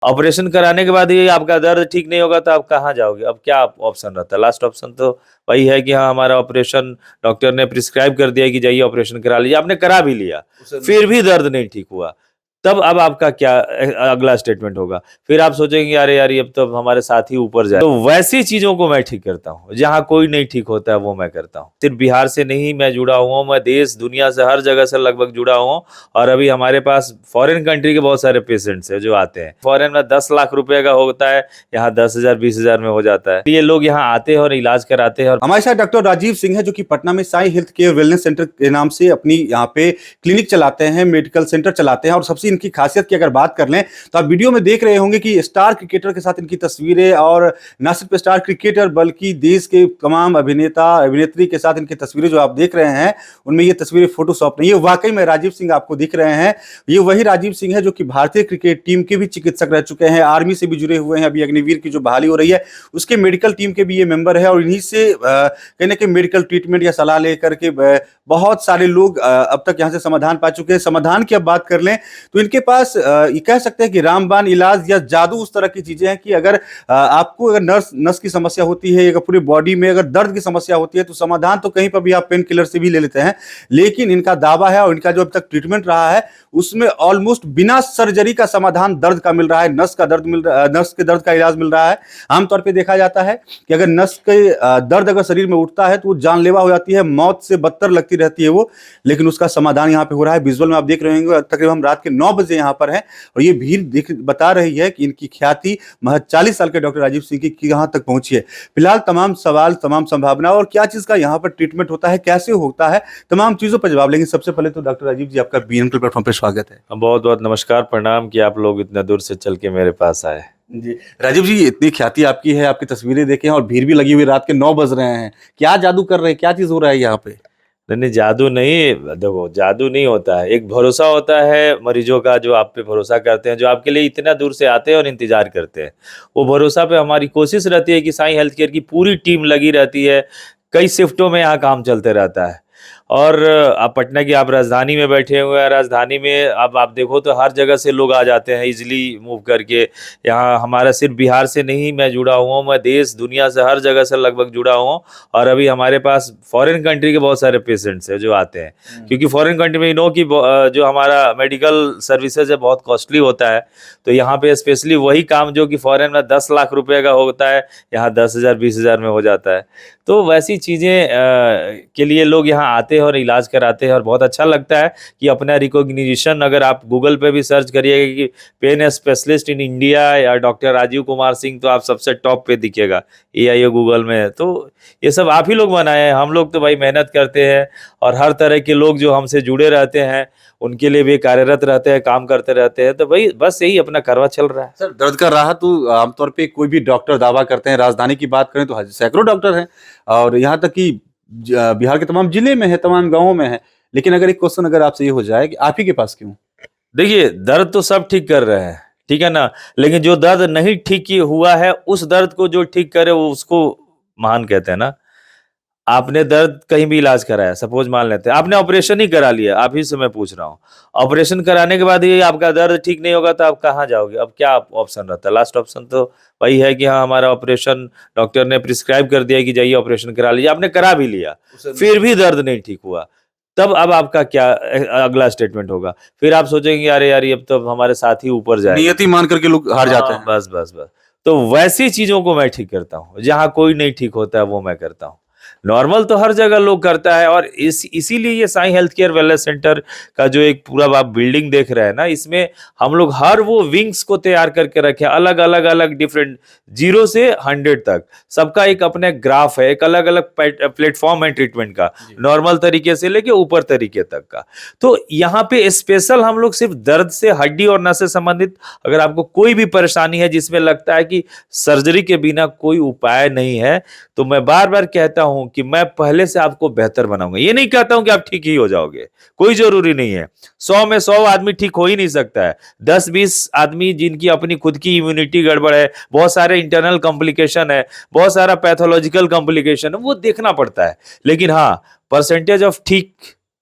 Operation कराने के बाद ये आपका दर्द ठीक नहीं होगा तो आप कहाँ जाओगे? अब क्या ऑप्शन रहता है? लास्ट ऑप्शन तो वही है कि हाँ, हमारा ऑपरेशन डॉक्टर ने प्रिस्क्राइब कर दिया कि जाइए ऑपरेशन करा लीजिए। आपने करा भी लिया, फिर भी दर्द नहीं ठीक हुआ। तब अब आपका क्या अगला स्टेटमेंट होगा? फिर आप सोचेंगे अरे यार, ये अब तो हमारे साथ ही ऊपर जाए। तो वैसी चीज़ों को मैं ठीक करता हूँ, जहाँ कोई नहीं ठीक होता है वो मैं करता हूँ। सिर्फ बिहार से नहीं मैं जुड़ा हुआ हूँ, मैं देश दुनिया से हर जगह से लगभग जुड़ा हुआ हूँ। और अभी हमारे पास फॉरेन कंट्री के बहुत सारे पेशेंट्स हैं जो आते हैं। फॉरेन में 10 लाख रुपए का होता है, यहाँ 10,000 20,000 में हो जाता है। ये लोग यहाँ आते हैं और इलाज कराते हैं। और हमारे साथ डॉक्टर राजीव सिंह है जो कि पटना में Sai health care wellness centre के नाम से अपनी यहाँ पे क्लिनिक चलाते हैं, मेडिकल सेंटर चलाते हैं। और सबसे इनकी खासियत की अगर बात कर लें तो आप वीडियो में देख रहे होंगे कि स्टार क्रिकेटर के साथ इनकी तस्वीरें, और न सिर्फ स्टार क्रिकेटर बल्कि देश के तमाम अभिनेता अभिनेत्री के साथ इनकी तस्वीरें जो आप देख रहे हैं, उनमें ये तस्वीरें फोटोशॉप नहीं है, वाकई में राजीव सिंह आपको दिख रहे हैं। ये वही राजीव सिंह है जो कि भारतीय क्रिकेट टीम के भी चिकित्सक रह चुके हैं, आर्मी से भी जुड़े हुए हैं, अभी अग्निवीर की जो बहाली हो रही है उसके मेडिकल टीम के भी ये मेंबर है। और इन्हीं से कहीं ना कहीं मेडिकल ट्रीटमेंट या सलाह लेकर के बहुत सारे लोग अब तक यहाँ से समाधान पा चुके हैं। समाधान की अब बात कर लें तो इनके पास ये कह सकते हैं कि रामबाण इलाज या जादू उस तरह की चीजें हैं कि अगर आपको अगर नस की समस्या होती है, अगर पूरी बॉडी में अगर दर्द की समस्या होती है तो समाधान तो कहीं पर भी आप पेन किलर से भी ले लेते हैं, लेकिन इनका दावा है और इनका जो अब तक ट्रीटमेंट रहा है उसमें ऑलमोस्ट बिना सर्जरी का समाधान दर्द का मिल रहा है, नस के दर्द का इलाज मिल रहा है। आमतौर पर देखा जाता है कि अगर नस के दर्द अगर शरीर में उठता है तो वो जानलेवा हो जाती है, मौत से बदतर लगती रहती है वो, लेकिन उसका समाधान यहाँ पे हो रहा है। विजुअल में आप देख रहे होंगे तकरीबन हम रात के 9 बजे यहाँ पर हैं और ये भीड़ बता रही है कि इनकी ख्याति महज 40 साल के डॉक्टर राजीव सिंह की कहाँ तक पहुंची है। फिलहाल तमाम सवाल, तमाम संभावना और क्या चीज का यहाँ पर ट्रीटमेंट होता है, कैसे होता है, तमाम चीजों पर जवाब लेंगे। सबसे पहले तो डॉक्टर राजीव जी आपका बीएनके प्लेटफॉर्म पर स्वागत है। बहुत बहुत नमस्कार, प्रणाम कि आप लोग इतना दूर से चल के मेरे पास आए। जी राजीव जी, इतनी ख्याति आपकी है, आपकी तस्वीरें देखें और भीड़ भी लगी हुई, रात के 9 बज रहे हैं, क्या जादू कर रहे हैं, क्या चीज हो रहा है यहाँ पे? नहीं, जादू नहीं, देखो जादू नहीं होता है, एक भरोसा होता है मरीजों का जो आप पे भरोसा करते हैं, जो आपके लिए इतना दूर से आते हैं और इंतजार करते हैं। वो भरोसा पे हमारी कोशिश रहती है कि साई हेल्थ केयर की पूरी टीम लगी रहती है, कई शिफ्टों में यहाँ काम चलते रहता है। और आप पटना की आप राजधानी में बैठे हुए हैं, राजधानी में अब आप देखो तो हर जगह से लोग आ जाते हैं इजीली मूव करके। यहाँ हमारा सिर्फ बिहार से नहीं मैं जुड़ा हुआ हूँ, मैं देश दुनिया से हर जगह से लगभग जुड़ा हुआ हूँ। और अभी हमारे पास फॉरेन कंट्री के बहुत सारे पेशेंट्स हैं जो आते हैं, क्योंकि फॉरेन कंट्री में यू नो कि जो हमारा मेडिकल सर्विसेज है बहुत कॉस्टली होता है। तो यहाँ पे स्पेशली वही काम जो कि फॉरेन में 10 लाख रुपए का होता है, यहाँ 10,000 20,000 में हो जाता है। तो वैसी चीज़ें के लिए लोग यहाँ आते हैं और इलाज कराते हैं और बहुत अच्छा लगता है कि अपना रिकॉग्निशन, अगर आप गूगल पे भी सर्च करिएगा कि पेन स्पेशलिस्ट इन इंडिया या डॉक्टर राजीव कुमार सिंह, तो आप सबसे टॉप पे दिखेगा AIO गूगल में। तो ये सब आप ही लोग बनाए हैं, हम लोग तो भाई मेहनत करते हैं और हर तरह के लोग जो हमसे जुड़े रहते हैं उनके लिए भी कार्यरत रहते हैं, काम करते रहते हैं। तो भाई बस यही अपना करवा चल रहा है। सर, दर्द का राहत तो आमतौर पे कोई भी डॉक्टर दावा करते हैं, राजधानी की बात करें तो सैकड़ों डॉक्टर हैं और यहाँ तक कि बिहार के तमाम जिले में है, तमाम गांवों में है। लेकिन अगर एक क्वेश्चन अगर आपसे ये हो जाए कि आप ही के पास क्यों? देखिए, दर्द तो सब ठीक कर रहे हैं, ठीक है ना, लेकिन जो दर्द नहीं ठीक हुआ है उस दर्द को जो ठीक करे वो उसको महान कहते हैं ना। आपने दर्द कहीं भी इलाज कराया, सपोज मान लेते हैं आपने ऑपरेशन ही करा लिया, आप ही से मैं पूछ रहा हूँ, ऑपरेशन कराने के बाद ये आपका दर्द ठीक नहीं होगा तो आप कहाँ जाओगे? अब क्या ऑप्शन रहता है? लास्ट ऑप्शन तो वही है कि हाँ, हमारा ऑपरेशन डॉक्टर ने प्रिस्क्राइब कर दिया कि जाइए ऑपरेशन करा लीजिए। आपने करा भी लिया, फिर भी दर्द नहीं ठीक हुआ। तब अब आपका क्या अगला स्टेटमेंट होगा? फिर आप सोचेंगे अरे यार, ये अब तो हमारे साथ ही ऊपर जाए, नियति मान करके लोग हार जाते हैं। बस बस बस। तो वैसी चीजों को मैं ठीक करता हूँ, जहाँ कोई नहीं ठीक होता है वो मैं करता हूँ। नॉर्मल तो हर जगह लोग करता है। और इसीलिए ये Sai health care wellness centre का जो एक पूरा आप बिल्डिंग देख रहे हैं ना, इसमें हम लोग हर वो विंग्स को तैयार करके रखे, अलग अलग अलग डिफरेंट 0 से 100 तक सबका एक अपने ग्राफ है, एक अलग अलग प्लेटफॉर्म है ट्रीटमेंट का, नॉर्मल तरीके से लेके ऊपर तरीके तक का। तो यहाँ पे स्पेशल हम लोग सिर्फ दर्द से, हड्डी और नस से संबंधित, अगर आपको कोई भी परेशानी है जिसमें लगता है कि सर्जरी के बिना कोई उपाय नहीं है, तो मैं बार बार कहता हूं कि मैं पहले से आपको बेहतर बनाऊंगा। ये नहीं कहता हूं कि आप ठीक ही हो जाओगे, कोई जरूरी नहीं है। 100 में 100 आदमी ठीक हो ही नहीं सकता है। 10-20 आदमी जिनकी अपनी खुद की इम्यूनिटी गड़बड़ है, बहुत सारे इंटरनल कॉम्प्लिकेशन है, बहुत सारा पैथोलॉजिकल कॉम्प्लिकेशन है, वो देखना पड़ता है। लेकिन हाँ, परसेंटेज ऑफ ठीक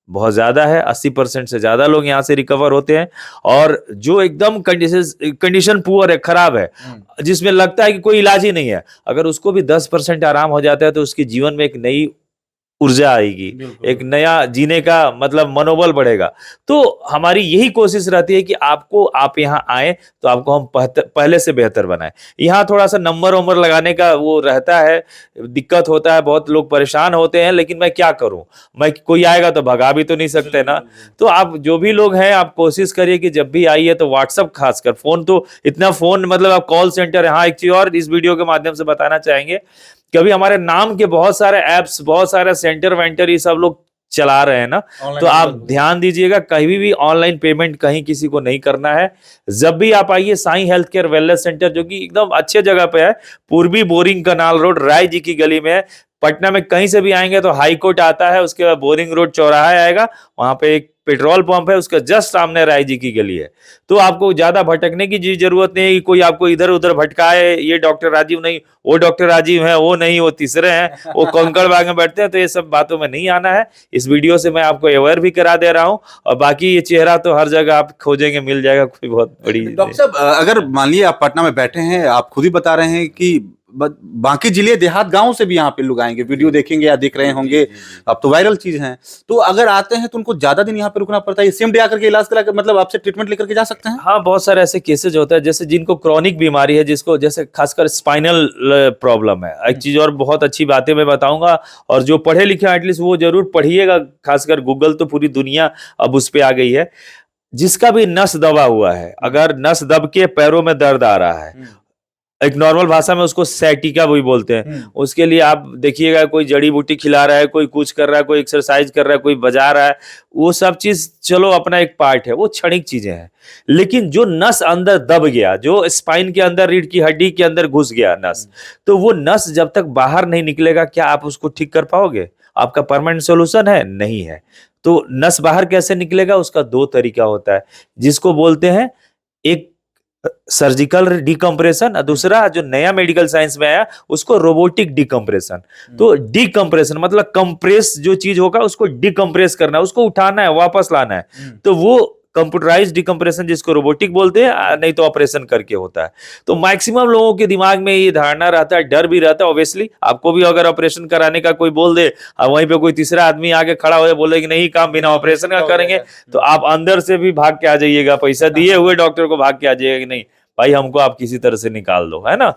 बहुत ज़्यादा है, 80% से ज़्यादा लोग यहाँ से रिकवर होते हैं। और जो एकदम कंडीशन पुअर है, खराब है, जिसमें लगता है कि कोई इलाज ही नहीं है, अगर उसको भी 10% आराम हो जाता है तो उसके जीवन में एक नई ऊर्जा आएगी, एक नया जीने का मतलब मनोबल बढ़ेगा। तो हमारी यही कोशिश रहती है कि आप यहाँ आए तो आपको हम पहले से बेहतर बनाएं। यहाँ थोड़ा सा नंबर वंबर लगाने का वो रहता है, दिक्कत होता है, बहुत लोग परेशान होते हैं, लेकिन मैं क्या करूं, मैं कोई आएगा तो भगा भी तो नहीं सकते ना। तो आप जो भी लोग हैं, आप कोशिश करिए कि जब भी आइए तो व्हाट्सअप, खासकर फोन तो इतना फोन मतलब आप कॉल सेंटर है। हाँ, एक चीज और इस वीडियो के माध्यम से बताना चाहेंगे, कभी हमारे नाम के बहुत सारे एप्स, बहुत सारे सेंटर वेंटर ये सब लोग चला रहे हैं ना, तो आप ध्यान दीजिएगा, कहीं भी ऑनलाइन पेमेंट कहीं किसी को नहीं करना है। जब भी आप आइए, Sai health care wellness centre, जो कि एकदम अच्छे जगह पे है, पूर्वी boring canal road, Rai ji की गली में है। पटना में कहीं से भी आएंगे तो हाई कोर्ट आता है, उसके बाद बोरिंग रोड चौराहा आएगा, वहां पे एक पेट्रोल पंप है, उसके जस्ट सामने राय जी की गली है। तो आपको ज्यादा भटकने की जरूरत नहीं है कि कोई आपको इधर उधर भटकाए, ये डॉक्टर राजीव नहीं, वो डॉक्टर राजीव है, वो नहीं, वो तीसरे हैं, वो कंकड़ बाग में बैठते हैं। तो ये सब बातों में नहीं आना है। इस वीडियो से मैं आपको अवेयर भी करा दे रहा हूँ। और बाकी ये चेहरा तो हर जगह आप खोजेंगे, मिल जाएगा, कोई बहुत बड़ी। डॉक्टर साहब, अगर मान लिए आप पटना में बैठे हैं, आप खुद ही बता रहे हैं कि बाकी जिले देहात गांव से भी यहाँ पे लोग आएंगे, वीडियो देखेंगे या देख रहे होंगे, अब तो वायरल चीज है। तो अगर आते हैं तो उनको ज्यादा दिन यहाँ पे रुकना पड़ता है, सेम डे आकर के इलाज करा के मतलब आपसे ट्रीटमेंट लेकर के जा सकते हैं? हाँ, बहुत सारे ऐसे केसेज होते हैं, जैसे जिनको क्रॉनिक बीमारी है, जिसको जैसे खासकर स्पाइनल प्रॉब्लम है। एक चीज और बहुत अच्छी बातें मैं बताऊंगा, और जो पढ़े लिखे एटलीस्ट वो जरूर पढ़िएगा, खासकर गूगल तो पूरी दुनिया अब उस पे आ गई है। जिसका भी नस दबा हुआ है, अगर नस दब के पैरों में दर्द आ रहा है, एक नॉर्मल भाषा में उसको सैटिका भी बोलते हैं, उसके लिए आप देखिएगा, कोई जड़ी बूटी खिला रहा है, कोई कुछ कर रहा है, कोई एक्सरसाइज कर रहा है, कोई बजा रहा है, वो सब चीज चलो अपना एक पार्ट है, वो क्षणिक चीजें हैं। लेकिन जो नस अंदर दब गया, जो स्पाइन के अंदर, रीढ़ की हड्डी के अंदर घुस गया नस, तो वो नस जब तक बाहर नहीं निकलेगा, क्या आप उसको ठीक कर पाओगे? आपका परमानेंट सोल्यूशन है? नहीं है। तो नस बाहर कैसे निकलेगा? उसका दो तरीका होता है, जिसको बोलते हैं एक सर्जिकल डिकम्प्रेशन, और दूसरा जो नया मेडिकल साइंस में आया उसको रोबोटिक डिकम्प्रेशन। तो डिकम्प्रेशन मतलब कंप्रेस जो चीज होगा उसको डिकम्प्रेस करना है, उसको उठाना है, वापस लाना है। तो वो कंप्यूटराइज्ड डिकम्प्रेशन, जिसको रोबोटिक बोलते हैं, नहीं तो ऑपरेशन करके होता है। तो मैक्सिमम लोगों के दिमाग में ये धारणा रहता है, डर भी रहता है। ऑब्वियसली आपको भी अगर ऑपरेशन कराने का कोई बोल दे और वहीं पे कोई तीसरा आदमी आके खड़ा हो बोले कि नहीं, काम बिना ऑपरेशन का करेंगे, तो आप अंदर से भी भाग के आ जाइएगा, पैसा दिए हुए डॉक्टर को भाग के आ जाइएगा कि नहीं भाई, हमको आप किसी तरह से निकाल दो, है ना।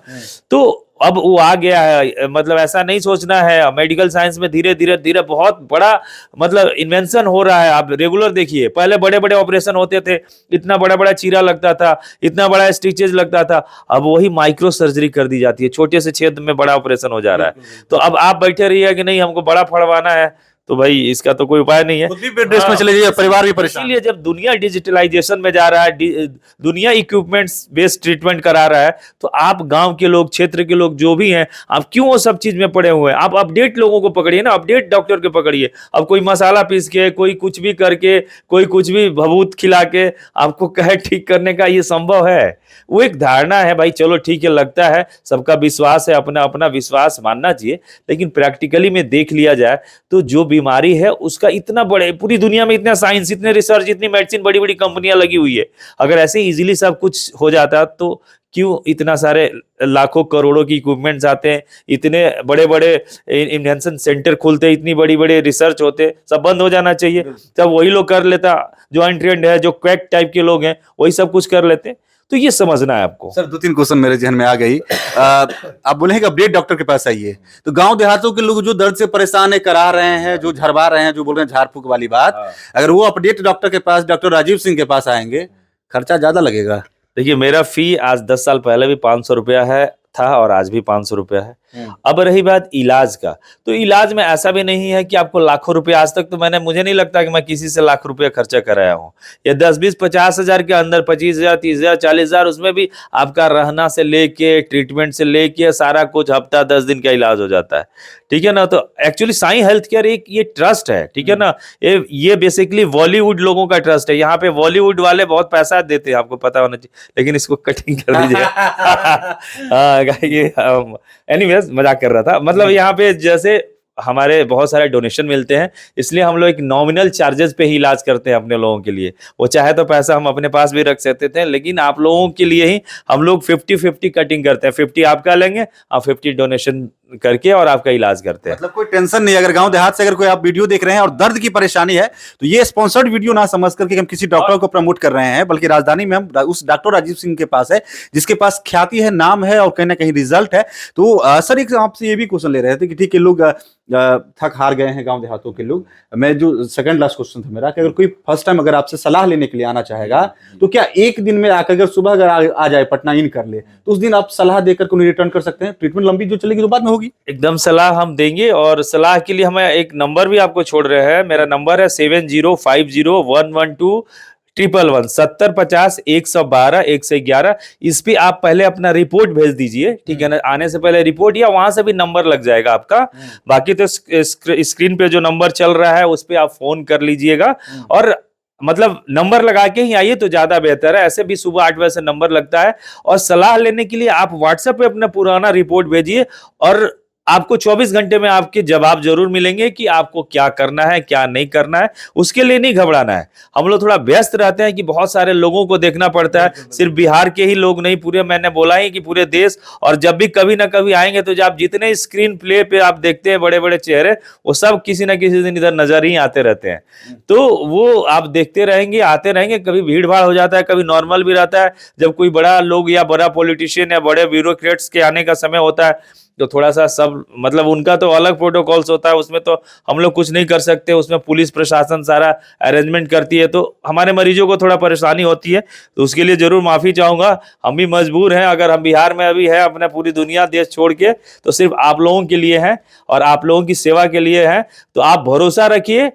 तो अब वो आ गया है, मतलब ऐसा नहीं सोचना है। मेडिकल साइंस में धीरे धीरे धीरे बहुत बड़ा मतलब इन्वेंशन हो रहा है। आप रेगुलर देखिए, पहले बड़े बड़े ऑपरेशन होते थे, इतना बड़ा बड़ा चीरा लगता था, इतना बड़ा स्टिचेज लगता था। अब वही माइक्रो सर्जरी कर दी जाती है, छोटे से छेद में बड़ा ऑपरेशन हो जा रहा है। तो अब आप बैठे रहिए कि नहीं हमको बड़ा फड़वाना है, तो भाई इसका तो कोई उपाय नहीं है। खुद भी बेड रेस्ट में चले जाइए, परिवार भी परेशान। इसीलिए जब दुनिया डिजिटलाइजेशन में जा रहा है, दुनिया इक्विपमेंट्स बेस्ड ट्रीटमेंट करा रहा है, तो आप गांव के लोग, क्षेत्र के लोग जो भी हैं, आप क्यों वो सब चीज में पड़े हुए हैं? आप अपडेट लोगों को पकड़िए ना, अपडेट डॉक्टर के पकड़िए। अब कोई मसाला पीस के, कोई कुछ भी करके, कोई कुछ भी भभूत खिला के आपको कहे ठीक करने का ये संभव है? वो एक धारणा है भाई, चलो ठीक है, लगता है, सबका विश्वास है, अपना अपना विश्वास मानना चाहिए। लेकिन प्रैक्टिकली में देख लिया जाए तो जो बीमारी है उसका इतना बड़े, पूरी दुनिया में इतना साइंस, इतने रिसर्च, इतनी मेडिसिन, बड़ी बड़ी कंपनियां लगी हुई है। अगर ऐसे इजीली सब कुछ हो जाता तो क्यों इतना सारे लाखों करोड़ों की इक्विपमेंट्स आते हैं, इतने बड़े बड़े इन्वेंशन सेंटर खुलते, इतनी बड़ी बड़ी रिसर्च होते, सब बंद हो जाना चाहिए। तब वही लोग कर लेता, जो अनट्रेंड है, जो क्वैक टाइप के लोग हैं, वही सब कुछ कर लेते। तो ये समझना है आपको। सर, 2-3 क्वेश्चन मेरे जहन में आ गई। आप बोले कि अपडेट डॉक्टर के पास आइए, तो गांव देहातों के लोग जो दर्द से परेशान है, करा रहे हैं, जो झरवा रहे हैं, जो बोल रहे हैं झाड़ फूक वाली बात, अगर वो अपडेट डॉक्टर के पास, डॉक्टर राजीव सिंह के पास आएंगे, खर्चा ज्यादा लगेगा? देखिए, मेरा फी आज 10 साल पहले भी 500 रुपया है था, और आज भी 500 रुपया है। अब रही बात इलाज का, तो इलाज में ऐसा भी नहीं है कि आपको लाखों रुपए, आज तक तो मुझे नहीं लगता कि मैं किसी से लाख रुपया खर्चा कराया हूँ। ये 10-20-50 हजार के अंदर, 25,000, 30,000, 40,000, उसमें भी आपका रहना से लेके, ट्रीटमेंट से लेके, सारा कुछ हफ्ता 10 दिन का इलाज हो जाता है, ठीक है ना। तो एक्चुअली साईं हेल्थ केयर एक ये ट्रस्ट है, ठीक है ना। ये बेसिकली बॉलीवुड लोगों का ट्रस्ट है। यहाँ पे बॉलीवुड वाले बहुत पैसा देते हैं, आपको पता होना चाहिए, लेकिन इसको कटिंग कर दीजिए। हाँ, ये एनीवेज मजाक कर रहा था। मतलब यहाँ पे जैसे हमारे बहुत सारे डोनेशन मिलते हैं, इसलिए हम लोग एक नॉमिनल चार्जेस पे ही इलाज करते हैं अपने लोगों के लिए। वो चाहे तो पैसा हम अपने पास भी रख सकते थे, लेकिन आप लोगों के लिए ही हम लोग 50-50 कटिंग करते हैं। 50 आपका लेंगे, आप 50 डोनेशन करके और आपका इलाज करते हैं। मतलब कोई टेंशन नहीं, अगर गांव देहात से अगर कोई आप वीडियो देख रहे हैं और दर्द की परेशानी है, तो ये स्पॉन्सर्ड वीडियो ना समझ करके हम किसी डॉक्टर को प्रमोट कर रहे हैं, बल्कि राजधानी में हम उस डॉक्टर राजीव सिंह के पास है, जिसके पास ख्याति है, नाम है और कहीं ना कहीं रिजल्ट है। तो सर एक आपसे ये भी क्वेश्चन ले रहे थे कि ठीक है, लोग थक हार गए हैं गांव देहातों के लोग। मैं जो सेकंड लास्ट क्वेश्चन था मेरा कि अगर कोई फर्स्ट टाइम अगर आपसे सलाह लेने के लिए आना चाहेगा, तो क्या एक दिन में आकर अगर सुबह अगर आ जाए, पटना इन कर ले, तो उस दिन आप सलाह देकर उन्हें रिटर्न कर सकते हैं? ट्रीटमेंट लंबी जो चलेगी तो बाद में होगी। एकदम सलाह हम देंगे, और सलाह के लिए हम एक नंबर भी आपको छोड़ रहे हैं। मेरा नंबर है 7050112111 7050-112-111। इस पे आप पहले अपना रिपोर्ट भेज दीजिए, ठीक है ना। आने से पहले रिपोर्ट, या वहां से भी नंबर लग जाएगा आपका। बाकी तो स्क्रीन पे जो नंबर चल रहा है उस पे आप फोन कर लीजिएगा, और मतलब नंबर लगा के ही आइए तो ज्यादा बेहतर है। ऐसे भी सुबह 8 बजे से नंबर लगता है। और सलाह लेने के लिए आप व्हाट्सएप पे अपना पुराना रिपोर्ट भेजिए, और आपको 24 घंटे में आपके जवाब जरूर मिलेंगे कि आपको क्या करना है, क्या नहीं करना है। उसके लिए नहीं घबराना है। हम लोग थोड़ा व्यस्त रहते हैं कि बहुत सारे लोगों को देखना पड़ता है, सिर्फ बिहार के ही लोग नहीं, पूरे, मैंने बोला ही कि पूरे देश। और जब भी कभी ना कभी आएंगे तो आप जितने स्क्रीन प्ले पे आप देखते हैं बड़े बड़े चेहरे, वो सब किसी ना किसी दिन इधर नजर ही आते रहते हैं। तो वो आप देखते रहेंगे, आते रहेंगे। कभी भीड़ भाड़ हो जाता है, कभी नॉर्मल भी रहता है। जब कोई बड़ा लोग या बड़ा पॉलिटिशियन या बड़े ब्यूरोक्रेट्स के आने का समय होता है, तो थोड़ा सा सब, मतलब उनका तो अलग प्रोटोकॉल्स होता है, उसमें तो हम लोग कुछ नहीं कर सकते। उसमें पुलिस प्रशासन सारा अरेंजमेंट करती है, तो हमारे मरीजों को थोड़ा परेशानी होती है। तो उसके लिए जरूर माफी चाहूंगा। हम भी मजबूर हैं, अगर हम बिहार में अभी है, अपने पूरी दुनिया देश छोड़ के, तो सिर्फ आप लोगों के लिए है और आप लोगों की सेवा के लिए है। तो आप भरोसा रखिए।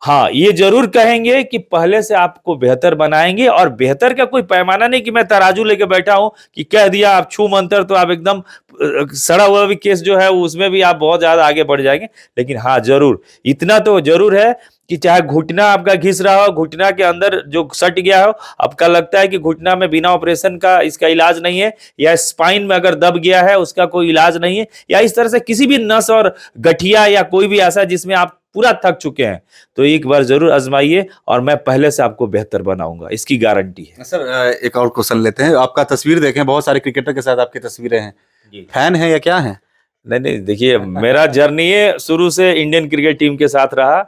हाँ, ये जरूर कहेंगे कि पहले से आपको बेहतर बनाएंगे। और बेहतर का कोई पैमाना नहीं कि मैं तराजू लेके बैठा हूं कि कह दिया आप छू मंतर तो आप एकदम सड़ा हुआ भी केस जो है उसमें भी आप बहुत ज्यादा आगे बढ़ जाएंगे। लेकिन हाँ, जरूर इतना तो जरूर है कि चाहे घुटना आपका घिस रहा हो, घुटना के अंदर जो सट गया हो, आपका लगता है कि घुटना में बिना ऑपरेशन का इसका इलाज नहीं है, या स्पाइन में अगर दब गया है उसका कोई इलाज नहीं है, या इस तरह से किसी भी नस और गठिया या कोई भी ऐसा जिसमें आप पूरा थक चुके हैं, तो एक बार जरूर आजमाइए, और मैं पहले से आपको बेहतर बनाऊंगा, इसकी गारंटी है। सर एक और क्वेश्चन लेते हैं। आपका तस्वीर देखें, बहुत सारे क्रिकेटर के साथ आपकी तस्वीरें हैं, फैन है या क्या है? नहीं नहीं, देखिए मेरा जर्नी है शुरू से इंडियन क्रिकेट टीम के साथ रहा।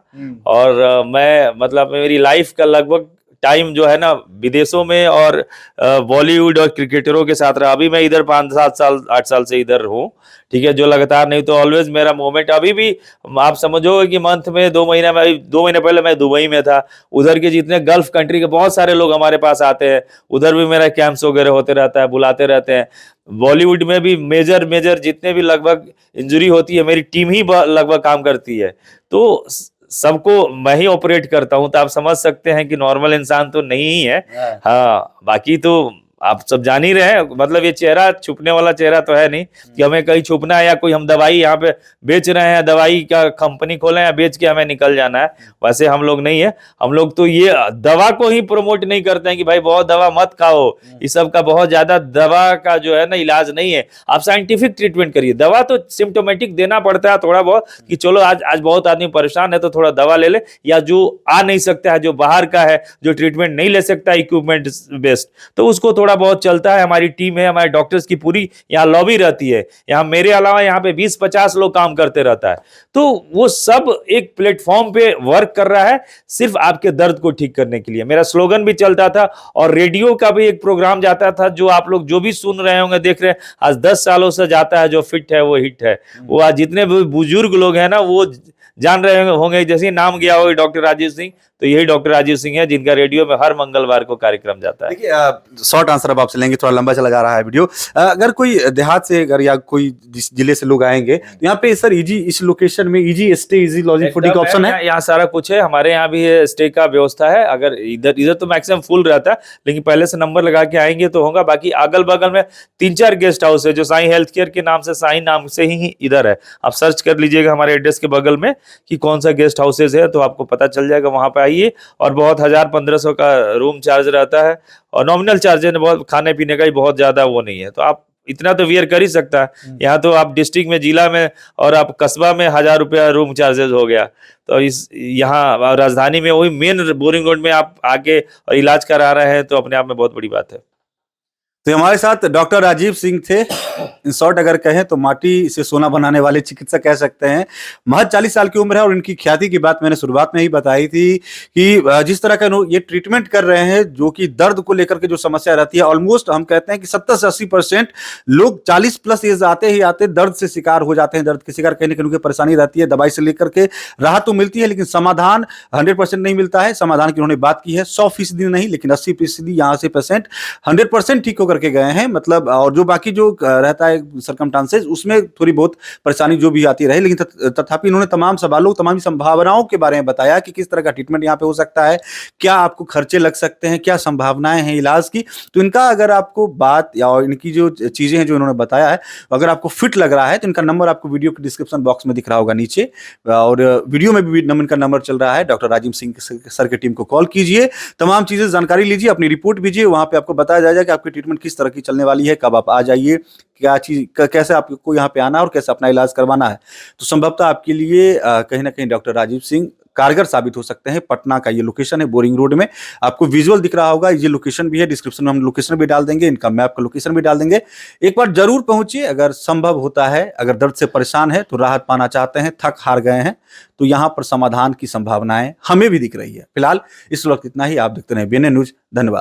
और मैं, मतलब मेरी लाइफ का लगभग टाइम जो है ना विदेशों में और बॉलीवुड और क्रिकेटरों के साथ रहा। अभी मैं इधर 5-7 साल 8 साल से इधर हूँ, ठीक है, जो लगातार नहीं तो ऑलवेज मेरा मोमेंट। अभी भी आप समझोगे कि मंथ में 2 महीना में, 2 महीने पहले मैं दुबई में था। उधर के जितने गल्फ कंट्री के बहुत सारे लोग हमारे पास आते हैं, उधर भी मेरा कैंप्स वगैरह होते रहता है, बुलाते रहते हैं। बॉलीवुड में भी मेजर मेजर जितने भी लगभग इंजरी होती है, मेरी टीम ही लगभग काम करती है। तो सबको मैं ही ऑपरेट करता हूं, तो आप समझ सकते हैं कि नॉर्मल इंसान तो नहीं ही है। हाँ, बाकी तो आप सब जान ही रहे हैं, मतलब ये चेहरा छुपने वाला चेहरा तो है नहीं कि हमें कहीं छुपना है, या कोई हम दवाई यहाँ पे बेच रहे हैं, दवाई का कंपनी खोले हैं, बेच के हमें निकल जाना है। वैसे हम लोग नहीं है। हम लोग तो ये दवा को ही प्रमोट नहीं करते हैं कि भाई बहुत दवा मत खाओ, इस सब का बहुत ज्यादा दवा का जो है ना इलाज नहीं है। आप साइंटिफिक ट्रीटमेंट करिए। दवा तो सिम्टोमेटिक देना पड़ता है थोड़ा बहुत, कि चलो आज बहुत आदमी परेशान है तो थोड़ा दवा ले ले, या जो आ नहीं सकता है, जो बाहर का है, जो ट्रीटमेंट नहीं ले सकता इक्विपमेंट बेस्ड, तो उसको थोड़ा बहुत चलता है। हमारी टीम है, हमारे डॉक्टर्स की पूरी यहाँ लॉबी रहती है। यहाँ मेरे अलावा यहाँ पे 20-50 लोग काम करते रहता है। तो वो सब एक प्लेटफॉर्म पे वर्क कर रहा है, सिर्फ आपके दर्द को ठीक करने के लिए। मेरा स्लोगन भी चलता था, और रेडियो का भी एक प्रोग्राम जाता था, जो आप लोग जो भी सुन रहे होंगे, देख रहे हैं, आज 10 सालों से जाता है। जो फिट है वो हिट है। वो आज जितने भी बुजुर्ग लोग हैं ना, वो जान रहे होंगे, जैसे नाम गया होगा डॉक्टर राजीव सिंह, तो यही डॉक्टर राजीव सिंह है, जिनका रेडियो में हर मंगलवार को कार्यक्रम जाता है। देखिए शॉर्ट आंसर अब आपसे लेंगे, थोड़ा लंबा चला जा रहा है वीडियो। अगर कोई देहात से अगर या कोई जिस जिले से लोग आएंगे, तो यहाँ पे सर इजी, इस लोकेशन में easy stay, easy lodging, fooding का ऑप्शन है? यहाँ सारा कुछ है। हमारे यहाँ भी स्टे का व्यवस्था है। अगर इधर तो मैक्सिमम फुल रहता है, लेकिन पहले से नंबर लगा के आएंगे तो होगा। बाकी अगल बगल में 3-4 गेस्ट हाउस है, जो साईं हेल्थ केयर के नाम से, साईं नाम से ही इधर है। आप सर्च कर लीजिएगा हमारे एड्रेस के बगल में कि कौन सा गेस्ट हाउसेज है, तो आपको पता चल जाएगा। वहां पे आइए। और बहुत 1000-1500 का रूम चार्ज रहता है, और नॉमिनल चार्ज है, बहुत खाने पीने का ही बहुत ज्यादा वो नहीं है। तो आप इतना तो वियर कर ही सकता है। यहाँ तो आप डिस्ट्रिक्ट में, जिला में और आप कस्बा में 1000 रुपया रूम चार्जेस हो गया। तो इस यहाँ राजधानी में वही मेन बोरिंग रोड में आप आके और इलाज करा रहे हैं, तो अपने आप में बहुत बड़ी बात है। तो हमारे साथ डॉक्टर राजीव सिंह थे। इन शॉर्ट अगर कहें तो माटी से सोना बनाने वाले चिकित्सक कह सकते हैं। महज 40 साल की उम्र है और इनकी ख्याति की बात मैंने शुरुआत में ही बताई थी कि जिस तरह का ये ट्रीटमेंट कर रहे हैं, जो कि दर्द को लेकर के जो समस्या रहती है, ऑलमोस्ट हम कहते हैं कि 70 से 80% लोग 40 प्लस एज आते ही आते दर्द से शिकार हो जाते हैं। दर्द के शिकार कहने की परेशानी रहती है। दवाई से लेकर के राहत तो मिलती है, लेकिन समाधान 100% नहीं मिलता है। समाधान की उन्होंने बात की है 100% नहीं, लेकिन 80% यहाँ से पेशेंट 100% ठीक करके गए हैं। मतलब और जो बाकी जो रहता है सर्कमस्टांसेस, उसमें थोड़ी बहुत परेशानी जो भी आती रही, लेकिन तथापि इन्होंने तमाम सवालों, तमाम संभावनाओं के बारे में बताया कि किस तरह का ट्रीटमेंट यहाँ पे हो सकता है, क्या आपको खर्चे लग सकते हैं, क्या संभावनाएं हैं इलाज की। तो इनका अगर आपको बात या इनकी जो चीजें हैं जो इन्होंने बताया है, अगर आपको फिट लग रहा है तो इनका नंबर आपको वीडियो के डिस्क्रिप्शन बॉक्स में दिख रहा होगा नीचे, और वीडियो में भी इनका नंबर चल रहा है। डॉक्टर राजीव सिंह सर की टीम को कॉल कीजिए, तमाम चीजें जानकारी लीजिए, अपनी रिपोर्ट भेजिए, वहां पे आपको बताया जाएगा कि आपकी ट्रीटमेंट किस तरह की चलने वाली है, कब आप आ जाइए, क्या चीज कैसे आपको यहाँ पे आना है और कैसे अपना इलाज करवाना है। तो संभवतः आपके लिए कहीं ना कहीं डॉक्टर राजीव सिंह कारगर साबित हो सकते हैं। पटना का ये लोकेशन है, बोरिंग रोड में। आपको विजुअल दिख रहा होगा, ये लोकेशन भी है, डिस्क्रिप्शन में हम लोकेशन भी डाल देंगे, इनका मैप का लोकेशन भी डाल देंगे। एक बार जरूर पहुंचिए, अगर संभव होता है। अगर दर्द से परेशान है तो राहत पाना चाहते हैं, थक हार गए हैं, तो यहाँ पर समाधान की संभावनाएं हमें भी दिख रही है। फिलहाल इस वक्त इतना ही। आप देखते रहे BNN न्यूज। धन्यवाद।